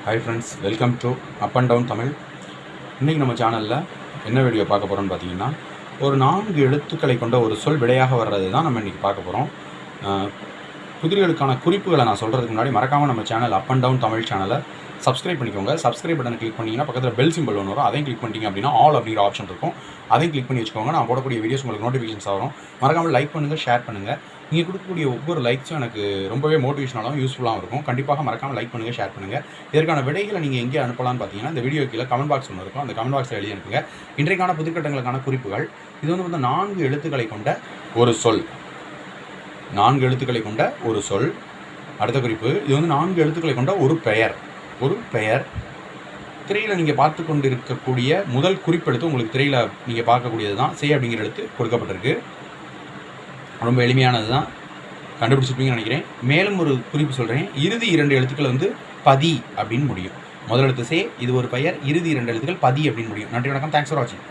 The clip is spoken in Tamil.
Hi friends, welcome to up and down Tamil. இன்றைக்கி நம்ம சேனலில் என்ன வீடியோ பார்க்க போகிறோன்னு பார்த்தீங்கன்னா, ஒரு 4 எழுத்துக்களை கொண்ட ஒரு சொல் விடையாக வர்றது தான் நம்ம இன்றைக்கி பார்க்க போகிறோம். புதிர்களுக்கான குறிப்புகளை நான் சொல்கிறதுக்கு முன்னாடி மறக்காமல் நம்ம channel up and down Tamil சேனலை சப்ஸ்கிரைப் பண்ணிக்கோங்க. சப்ஸ்கிரைப் பட்டனை கிளிக் பண்ணிங்கன்னா பக்கத்தில் பெல் சிம்பிள் ஒன்று வரும். அதையும் கிளிக் பண்ணிட்டீங்க அப்படின்னா ஆல் அப்படிங்கிற ஆப்ஷன் இருக்கும். அதையும் கிளிக் பண்ணி வச்சுக்கோங்க. நான் போடக்கூடிய வீடியோஸ் உங்களுக்கு நோட்டிஃபிகேஷன்ஸ் வரும். மறக்காமல் லைக் பண்ணுங்கள், ஷேர் பண்ணுங்கள். நீங்கள் கொடுக்கக்கூடிய ஒவ்வொரு லைக்ஸும் எனக்கு ரொம்பவே மோட்டிவேஷனாகவும் யூஸ்ஃபுல்லாகவும் இருக்கும். கண்டிப்பாக மறக்காமல் லைக் பண்ணுங்கள், ஷேர் பண்ணுங்கள். இதற்கான விடைகளை நீங்கள் எங்கே அனுப்பலாம்னு பார்த்தீங்கன்னா, இந்த வீடியோ கீழே கமெண்ட் பாக்ஸ் ஒன்று இருக்கும். அந்த கமெண்ட் பாக்ஸில் எழுதி அனுப்புங்க. இன்றைக்கான புதுக்கட்டங்களுக்கான குறிப்புகள். இது வந்து 4 எழுத்துக்களை கொண்ட ஒரு சொல். 4 எழுத்துக்களை கொண்ட ஒரு சொல். அடுத்த குறிப்பு, இது வந்து 4 எழுத்துக்களை கொண்ட ஒரு பெயர். ஒரு பெயர். திரையில் நீங்கள் பார்த்து கொண்டு இருக்கக்கூடிய முதல் குறிப்பெடுத்து உங்களுக்கு திரையில் நீங்கள் பார்க்கக்கூடியது தான் செய் அப்படிங்கிற எழுத்து கொடுக்கப்பட்டிருக்கு. ரொம்ப எளிமையானது தான், கண்டுபிடிச்சிருப்பீங்கன்னு நினைக்கிறேன். மேலும் ஒரு குறிப்பு சொல்கிறேன். இறுதி 2 எழுத்துக்கள் வந்து பதி அப்படின்னு முடியும். முதல் எழுத்து சே, இது ஒரு பெயர். இறுதி 2 எழுத்துக்கள் பதி அப்படின்னு முடியும். நன்றி, வணக்கம். தேங்க்ஸ் ஃபார் வாட்சிங்.